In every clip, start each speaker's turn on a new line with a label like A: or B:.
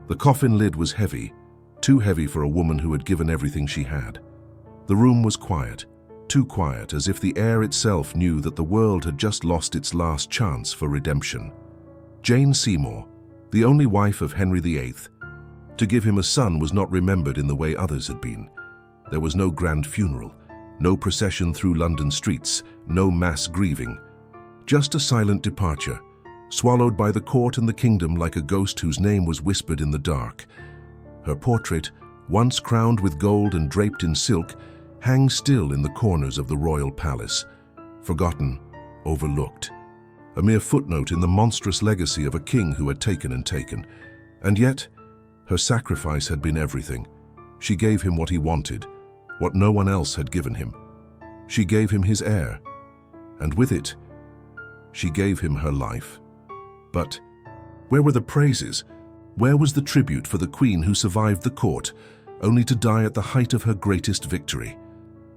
A: The coffin lid was heavy, too heavy for a woman who had given everything she had. The room was quiet, too quiet, as if the air itself knew that the world had just lost its last chance for redemption. Jane Seymour, the only wife of Henry VIII, to give him a son was not remembered in the way others had been. There was no grand funeral, no procession through London streets, no mass grieving. Just a silent departure, swallowed by the court and the kingdom like a ghost whose name was whispered in the dark. Her portrait, once crowned with gold and draped in silk, hangs still in the corners of the royal palace, forgotten, overlooked. A mere footnote in the monstrous legacy of a king who had taken and taken. And yet, her sacrifice had been everything. She gave him what he wanted, what no one else had given him. She gave him his heir, and with it, she gave him her life. But where were the praises? Where was the tribute for the queen who survived the court, only to die at the height of her greatest victory?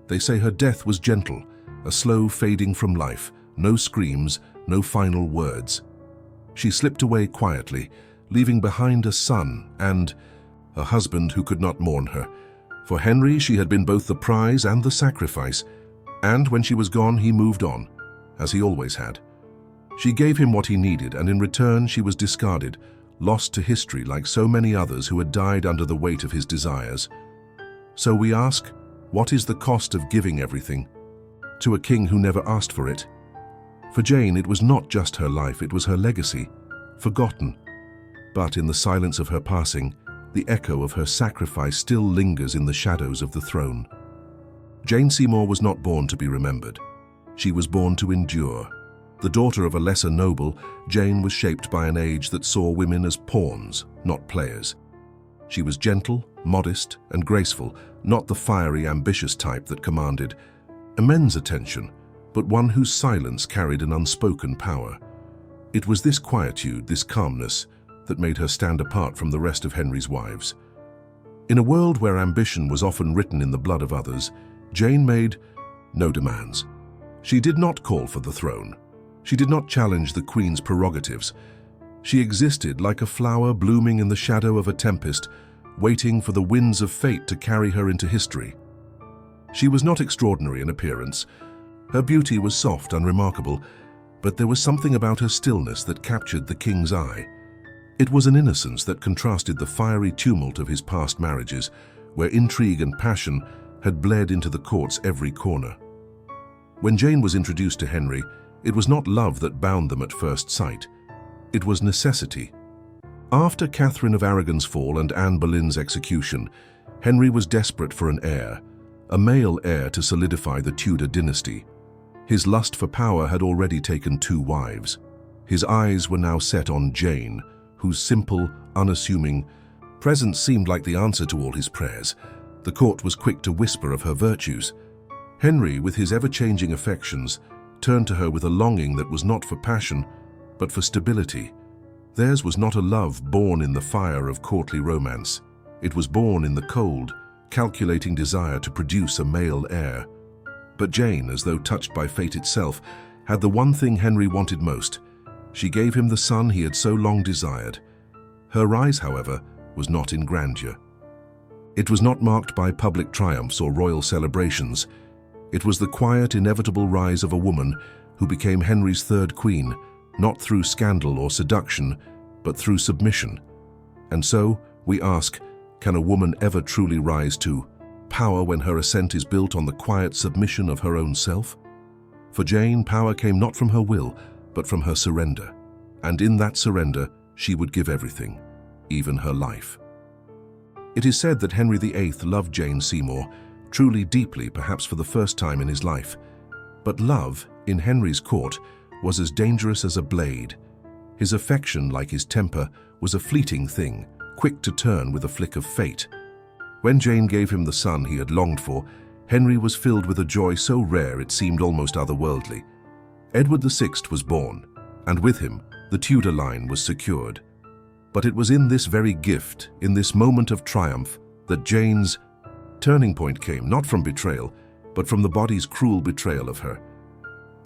A: They say her death was gentle, a slow fading from life, no screams, no final words. She slipped away quietly, leaving behind a son and a husband who could not mourn her. For Henry, she had been both the prize and the sacrifice, and when she was gone, he moved on, as he always had. She gave him what he needed, and in return she was discarded, lost to history like so many others who had died under the weight of his desires. So we ask, what is the cost of giving everything to a king who never asked for it? For Jane, it was not just her life, it was her legacy, forgotten. But in the silence of her passing, the echo of her sacrifice still lingers in the shadows of the throne. Jane Seymour was not born to be remembered. She was born to endure. The daughter of a lesser noble, Jane was shaped by an age that saw women as pawns, not players. She was gentle, modest, and graceful, not the fiery, ambitious type that commanded immense attention, but one whose silence carried an unspoken power. It was this quietude, this calmness, that made her stand apart from the rest of Henry's wives. In a world where ambition was often written in the blood of others, Jane made no demands. She did not call for the throne. She did not challenge the Queen's prerogatives. She existed like a flower blooming in the shadow of a tempest, waiting for the winds of fate to carry her into history. She was not extraordinary in appearance. Her beauty was soft, unremarkable, but there was something about her stillness that captured the king's eye. It was an innocence that contrasted the fiery tumult of his past marriages, where intrigue and passion had bled into the court's every corner. When Jane was introduced to Henry, it was not love that bound them at first sight. It was necessity. After Catherine of Aragon's fall and Anne Boleyn's execution, Henry was desperate for an heir, a male heir to solidify the Tudor dynasty. His lust for power had already taken 2 wives. His eyes were now set on Jane, whose simple, unassuming presence seemed like the answer to all his prayers. The court was quick to whisper of her virtues. Henry, with his ever-changing affections, turned to her with a longing that was not for passion, but for stability. Theirs was not a love born in the fire of courtly romance. It was born in the cold, calculating desire to produce a male heir. But Jane, as though touched by fate itself, had the one thing Henry wanted most. She gave him the son he had so long desired. Her rise, however, was not in grandeur. It was not marked by public triumphs or royal celebrations. It was the quiet, inevitable rise of a woman who became Henry's 3rd queen, not through scandal or seduction, but through submission. And so, we ask, can a woman ever truly rise to power when her ascent is built on the quiet submission of her own self? For Jane, power came not from her will, but from her surrender. And in that surrender, she would give everything, even her life. It is said that Henry VIII loved Jane Seymour, truly deeply, perhaps for the first time in his life. But love, in Henry's court, was as dangerous as a blade. His affection, like his temper, was a fleeting thing, quick to turn with a flick of fate. When Jane gave him the son he had longed for, Henry was filled with a joy so rare it seemed almost otherworldly. Edward VI was born, and with him, the Tudor line was secured. But it was in this very gift, in this moment of triumph, that Jane's turning point came, not from betrayal, but from the body's cruel betrayal of her.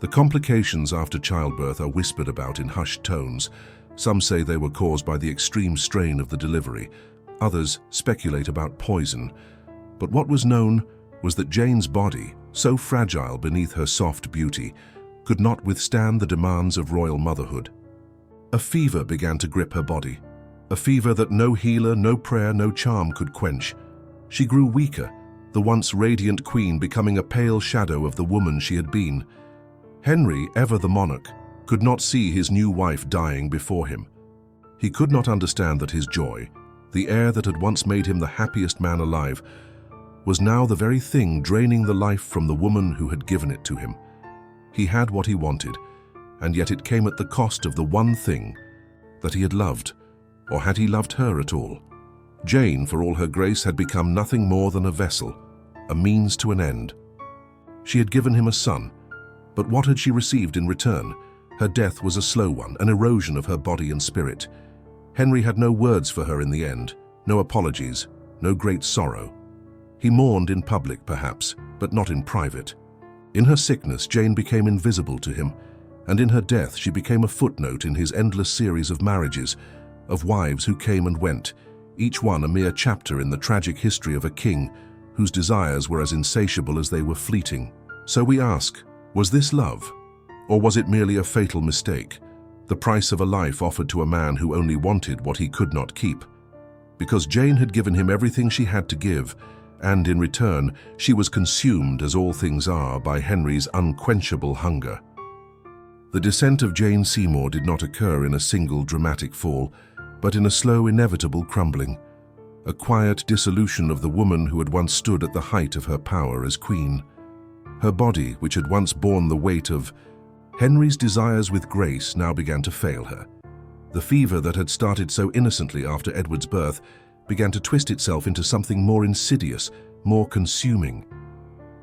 A: The complications after childbirth are whispered about in hushed tones, Some say they were caused by the extreme strain of the delivery. Others speculate about poison. But what was known was that Jane's body, so fragile beneath her soft beauty, could not withstand the demands of royal motherhood. A fever began to grip her body, a fever that no healer, no prayer, no charm could quench. She grew weaker, the once radiant queen becoming a pale shadow of the woman she had been. Henry, ever the monarch, could not see his new wife dying before him. He could not understand that his joy, the heir that had once made him the happiest man alive, was now the very thing draining the life from the woman who had given it to him. He had what he wanted, and yet it came at the cost of the one thing that he had loved, or had he loved her at all? Jane, for all her grace, had become nothing more than a vessel, a means to an end. She had given him a son, but what had she received in return? Her death was a slow one, an erosion of her body and spirit. Henry had no words for her in the end, no apologies, no great sorrow. He mourned in public, perhaps, but not in private. In her sickness, Jane became invisible to him, and in her death she became a footnote in his endless series of marriages, of wives who came and went, each one a mere chapter in the tragic history of a king whose desires were as insatiable as they were fleeting. So we ask, was this love? Or was it merely a fatal mistake, the price of a life offered to a man who only wanted what he could not keep? Because Jane had given him everything she had to give, and in return she was consumed, as all things are, by Henry's unquenchable hunger. The descent of Jane Seymour did not occur in a single dramatic fall, but in a slow, inevitable crumbling, a quiet dissolution of the woman who had once stood at the height of her power as queen. Her body, which had once borne the weight of Henry's desires with grace, now began to fail her. The fever that had started so innocently after Edward's birth began to twist itself into something more insidious, more consuming.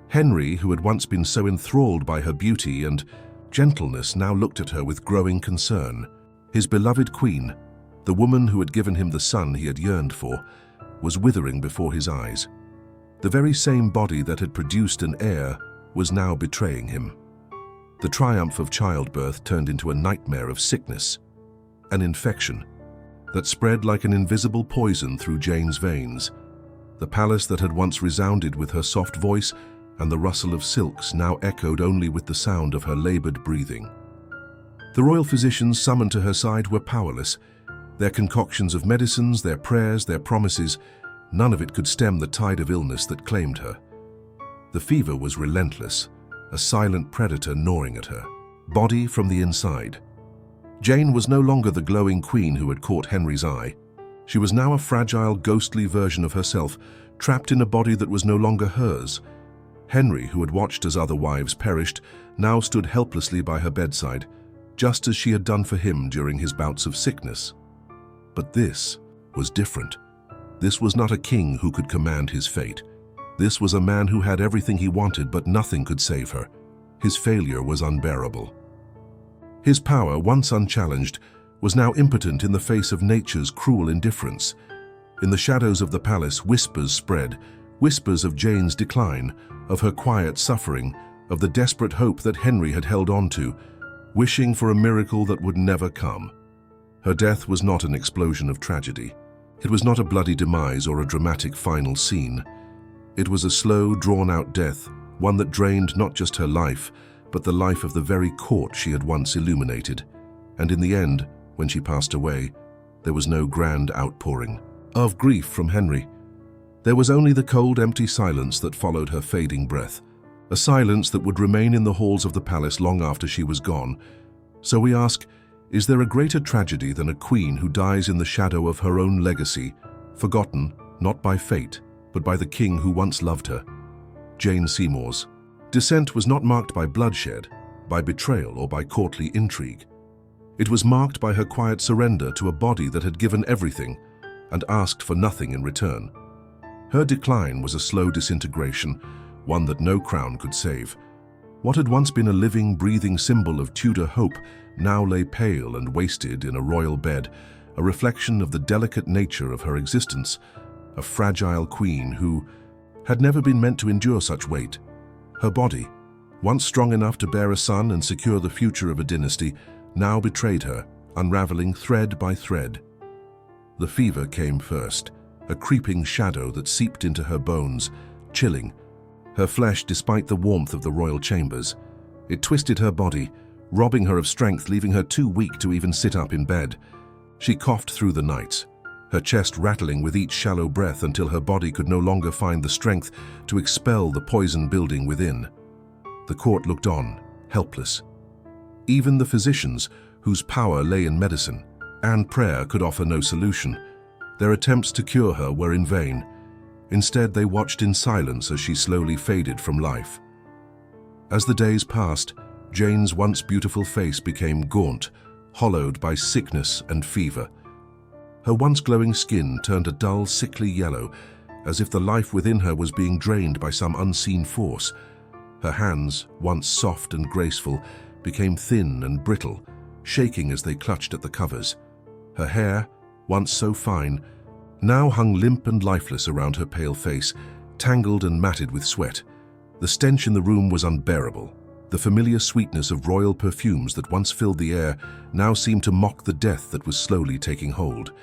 A: Henry, who had once been so enthralled by her beauty and gentleness, now looked at her with growing concern. His beloved queen, the woman who had given him the son he had yearned for, was withering before his eyes. The very same body that had produced an heir was now betraying him. The triumph of childbirth turned into a nightmare of sickness, an infection that spread like an invisible poison through Jane's veins. The palace that had once resounded with her soft voice and the rustle of silks now echoed only with the sound of her labored breathing. The royal physicians summoned to her side were powerless. Their concoctions of medicines, their prayers, their promises, none of it could stem the tide of illness that claimed her. The fever was relentless, a silent predator gnawing at her body from the inside. Jane was no longer the glowing queen who had caught Henry's eye. She was now a fragile, ghostly version of herself, trapped in a body that was no longer hers. Henry, who had watched as other wives perished, now stood helplessly by her bedside, just as she had done for him during his bouts of sickness. But this was different. This was not a king who could command his fate. This was a man who had everything he wanted, but nothing could save her. His failure was unbearable. His power, once unchallenged, was now impotent in the face of nature's cruel indifference. In the shadows of the palace, whispers spread, whispers of Jane's decline, of her quiet suffering, of the desperate hope that Henry had held on to, wishing for a miracle that would never come. Her death was not an explosion of tragedy. It was not a bloody demise or a dramatic final scene. It was a slow, drawn-out death, one that drained not just her life, but the life of the very court she had once illuminated. And in the end, when she passed away, there was no grand outpouring of grief from Henry. There was only the cold, empty silence that followed her fading breath, a silence that would remain in the halls of the palace long after she was gone. So we ask, is there a greater tragedy than a queen who dies in the shadow of her own legacy, forgotten not by fate, but by the king who once loved her? Jane Seymour's descent was not marked by bloodshed, by betrayal, or by courtly intrigue. It was marked by her quiet surrender to a body that had given everything and asked for nothing in return. Her decline was a slow disintegration, one that no crown could save. What had once been a living, breathing symbol of Tudor hope now lay pale and wasted in a royal bed, a reflection of the delicate nature of her existence, a fragile queen who had never been meant to endure such weight. Her body, once strong enough to bear a son and secure the future of a dynasty, now betrayed her, unraveling thread by thread. The fever came first, a creeping shadow that seeped into her bones, chilling her flesh despite the warmth of the royal chambers. It twisted her body, robbing her of strength, leaving her too weak to even sit up in bed. She coughed through the nights, her chest rattling with each shallow breath until her body could no longer find the strength to expel the poison building within. The court looked on, helpless. Even the physicians, whose power lay in medicine and prayer, could offer no solution. Their attempts to cure her were in vain. Instead, they watched in silence as she slowly faded from life. As the days passed, Jane's once beautiful face became gaunt, hollowed by sickness and fever. Her once glowing skin turned a dull, sickly yellow, as if the life within her was being drained by some unseen force. Her hands, once soft and graceful, became thin and brittle, shaking as they clutched at the covers. Her hair, once so fine, now hung limp and lifeless around her pale face, tangled and matted with sweat. The stench in the room was unbearable. The familiar sweetness of royal perfumes that once filled the air now seemed to mock the death that was slowly taking hold.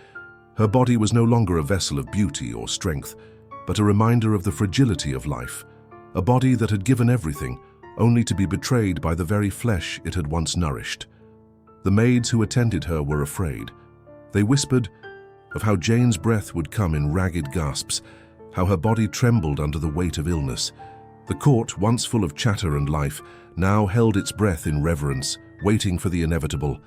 A: Her body was no longer a vessel of beauty or strength, but a reminder of the fragility of life, a body that had given everything, only to be betrayed by the very flesh it had once nourished. The maids who attended her were afraid. They whispered of how Jane's breath would come in ragged gasps, how her body trembled under the weight of illness. The court, once full of chatter and life, now held its breath in reverence, waiting for the inevitable.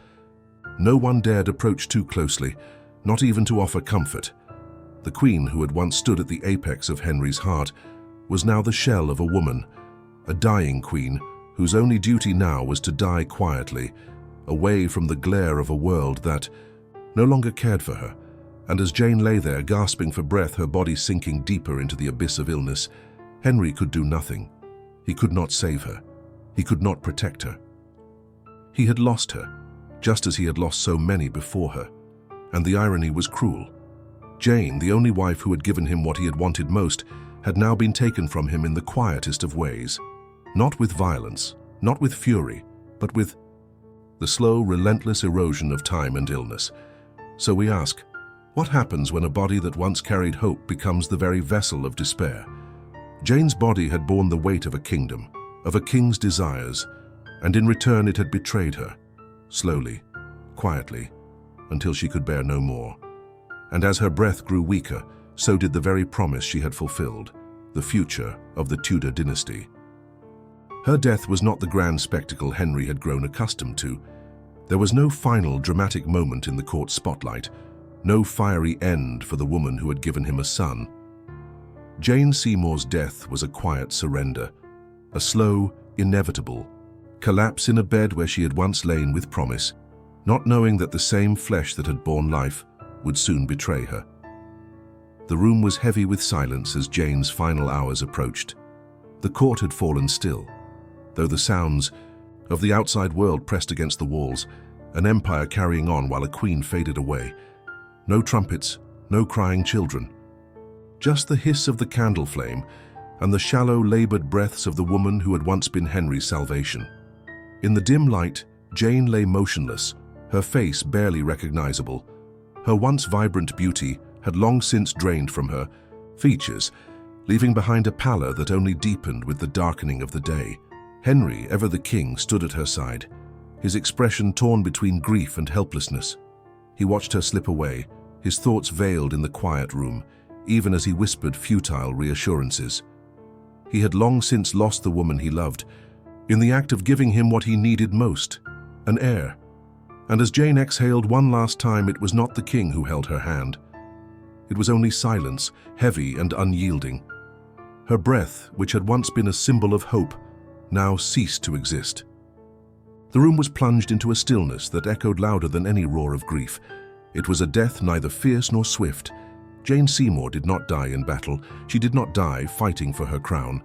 A: No one dared approach too closely, not even to offer comfort. The queen, who had once stood at the apex of Henry's heart, was now the shell of a woman, a dying queen whose only duty now was to die quietly, away from the glare of a world that no longer cared for her. And as Jane lay there, gasping for breath, her body sinking deeper into the abyss of illness, Henry could do nothing. He could not save her. He could not protect her. He had lost her, just as he had lost so many before her. And the irony was cruel. Jane, the only wife who had given him what he had wanted most, had now been taken from him in the quietest of ways. Not with violence, not with fury, but with the slow, relentless erosion of time and illness. So we ask, what happens when a body that once carried hope becomes the very vessel of despair? Jane's body had borne the weight of a kingdom, of a king's desires, and in return it had betrayed her, slowly, quietly, until she could bear no more. And as her breath grew weaker, so did the very promise she had fulfilled, the future of the Tudor dynasty. Her death was not the grand spectacle Henry had grown accustomed to. There was no final dramatic moment in the court spotlight, no fiery end for the woman who had given him a son. Jane Seymour's death was a quiet surrender, a slow, inevitable collapse in a bed where she had once lain with promise, not knowing that the same flesh that had borne life would soon betray her. The room was heavy with silence as Jane's final hours approached. The court had fallen still, though the sounds of the outside world pressed against the walls, an empire carrying on while a queen faded away. No trumpets, no crying children. Just the hiss of the candle flame and the shallow, labored breaths of the woman who had once been Henry's salvation. In the dim light, Jane lay motionless, her face barely recognizable. Her once vibrant beauty had long since drained from her features, leaving behind a pallor that only deepened with the darkening of the day. Henry, ever the king, stood at her side, his expression torn between grief and helplessness. He watched her slip away, his thoughts veiled in the quiet room, even as he whispered futile reassurances. He had long since lost the woman he loved, in the act of giving him what he needed most, an heir. And as Jane exhaled one last time, it was not the king who held her hand. It was only silence, heavy and unyielding. Her breath, which had once been a symbol of hope, now ceased to exist. The room was plunged into a stillness that echoed louder than any roar of grief. It was a death neither fierce nor swift. Jane Seymour did not die in battle. She did not die fighting for her crown.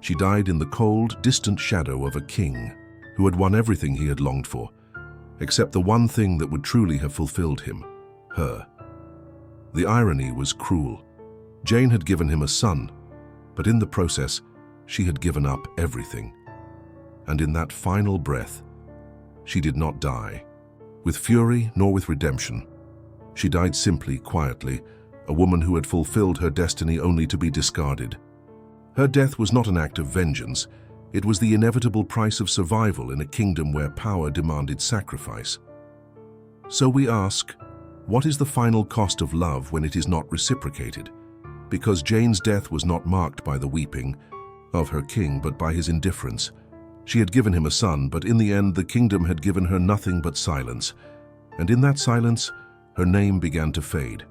A: She died in the cold, distant shadow of a king who had won everything he had longed for, except the one thing that would truly have fulfilled him, her. The irony was cruel. Jane had given him a son, but in the process, she had given up everything. And in that final breath, she did not die. with fury nor with redemption. She died simply, quietly, a woman who had fulfilled her destiny only to be discarded. Her death was not an act of vengeance. It was the inevitable price of survival in a kingdom where power demanded sacrifice. So we ask, what is the final cost of love when it is not reciprocated? Because Jane's death was not marked by the weeping of her king, but by his indifference. She had given him a son, but in the end the kingdom had given her nothing but silence. And in that silence, her name began to fade.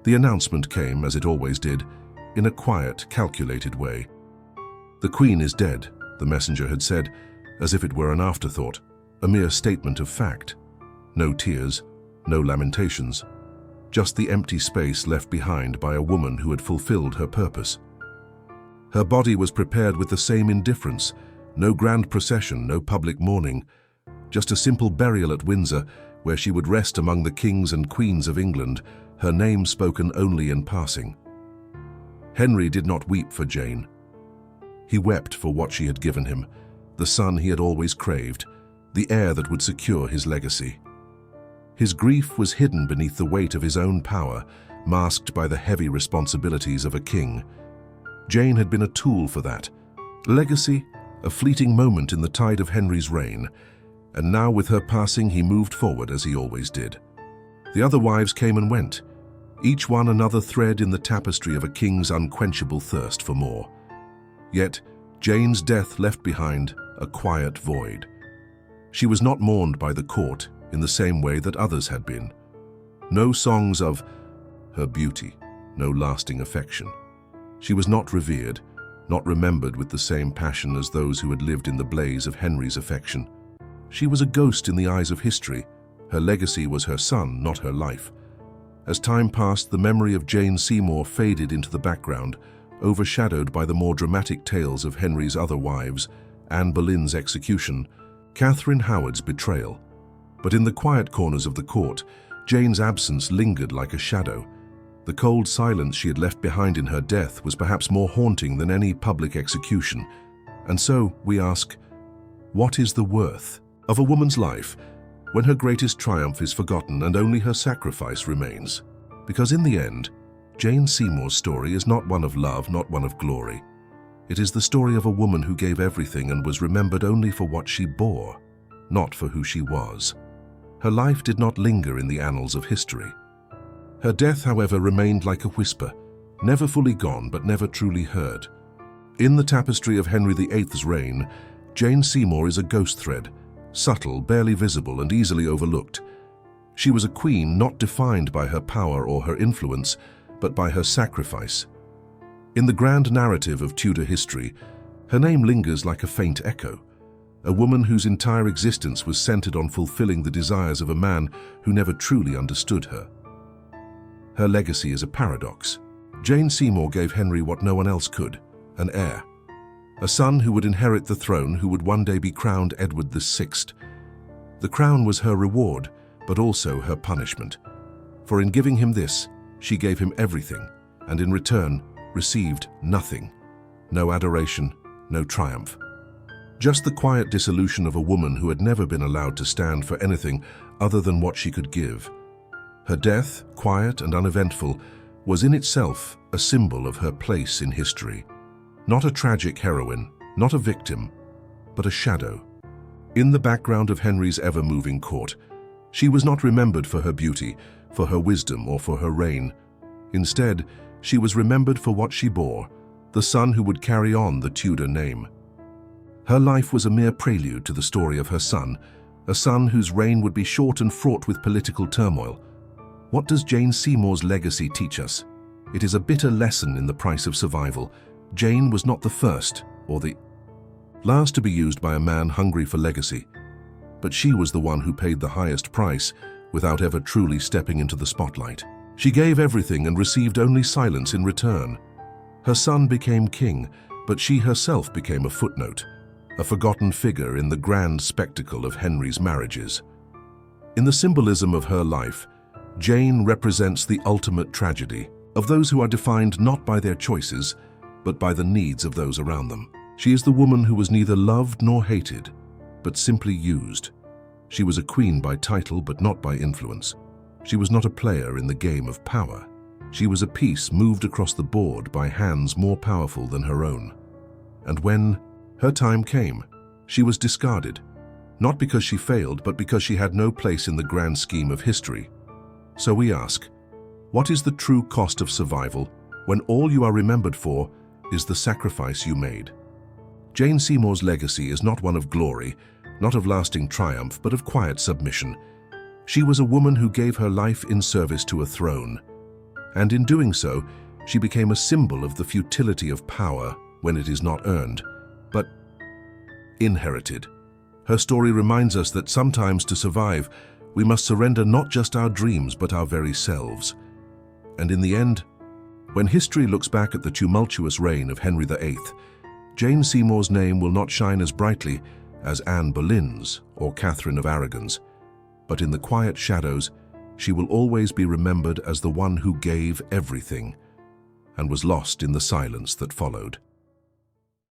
A: The announcement came, as it always did, in a quiet, calculated way. "The Queen is dead," the messenger had said, as if it were an afterthought, a mere statement of fact. No tears, no lamentations, just the empty space left behind by a woman who had fulfilled her purpose. Her body was prepared with the same indifference, no grand procession, no public mourning, just a simple burial at Windsor, where she would rest among the kings and queens of England, her name spoken only in passing. Henry did not weep for Jane. He wept for what she had given him, the son he had always craved, the heir that would secure his legacy. His grief was hidden beneath the weight of his own power, masked by the heavy responsibilities of a king. Jane had been a tool for that. Legacy, a fleeting moment in the tide of Henry's reign, and now with her passing he moved forward as he always did. The other wives came and went, each one another thread in the tapestry of a king's unquenchable thirst for more. Yet Jane's death left behind a quiet void. She was not mourned by the court in the same way that others had been. No songs of her beauty, no lasting affection. She was not revered, not remembered with the same passion as those who had lived in the blaze of Henry's affection. She was a ghost in the eyes of history. Her legacy was her son, not her life. As time passed, the memory of Jane Seymour faded into the background, overshadowed by the more dramatic tales of Henry's other wives, Anne Boleyn's execution, Catherine Howard's betrayal. But in the quiet corners of the court, Jane's absence lingered like a shadow. The cold silence she had left behind in her death was perhaps more haunting than any public execution. And so, we ask, what is the worth of a woman's life when her greatest triumph is forgotten and only her sacrifice remains? Because in the end, Jane Seymour's story is not one of love, not one of glory. It is the story of a woman who gave everything and was remembered only for what she bore, not for who she was. Her life did not linger in the annals of history. Her death, however, remained like a whisper, never fully gone but never truly heard. In the tapestry of Henry VIII's reign, Jane Seymour is a ghost thread, subtle, barely visible, and easily overlooked. She was a queen not defined by her power or her influence, but by her sacrifice. In the grand narrative of Tudor history, her name lingers like a faint echo, a woman whose entire existence was centered on fulfilling the desires of a man who never truly understood her. Her legacy is a paradox. Jane Seymour gave Henry what no one else could, an heir. A son who would inherit the throne, who would one day be crowned Edward VI. The crown was her reward, but also her punishment. For in giving him this, she gave him everything, and in return received nothing. No adoration, no triumph. Just the quiet dissolution of a woman who had never been allowed to stand for anything other than what she could give. Her death, quiet and uneventful, was in itself a symbol of her place in history. Not a tragic heroine, not a victim, but a shadow. In the background of Henry's ever-moving court, she was not remembered for her beauty, for her wisdom, or for her reign. Instead, she was remembered for what she bore, the son who would carry on the Tudor name. Her life was a mere prelude to the story of her son, a son whose reign would be short and fraught with political turmoil. What does Jane Seymour's legacy teach us? It is a bitter lesson in the price of survival. Jane was not the first or the last to be used by a man hungry for legacy, but she was the one who paid the highest price without ever truly stepping into the spotlight. She gave everything and received only silence in return. Her son became king, but she herself became a footnote, a forgotten figure in the grand spectacle of Henry's marriages. In the symbolism of her life, Jane represents the ultimate tragedy of those who are defined not by their choices, but by the needs of those around them. She is the woman who was neither loved nor hated, but simply used. She was a queen by title but not by influence. She was not a player in the game of power. She was a piece moved across the board by hands more powerful than her own. And when her time came, she was discarded, not because she failed, but because she had no place in the grand scheme of history. So we ask, what is the true cost of survival when all you are remembered for is the sacrifice you made? Jane Seymour's legacy is not one of glory, not of lasting triumph, but of quiet submission. She was a woman who gave her life in service to a throne, and in doing so, she became a symbol of the futility of power when it is not earned, but inherited. Her story reminds us that sometimes to survive, we must surrender not just our dreams but our very selves. And in the end, when history looks back at the tumultuous reign of Henry VIII, Jane Seymour's name will not shine as brightly as Anne Boleyn's or Catherine of Aragon's, but in the quiet shadows, she will always be remembered as the one who gave everything and was lost in the silence that followed.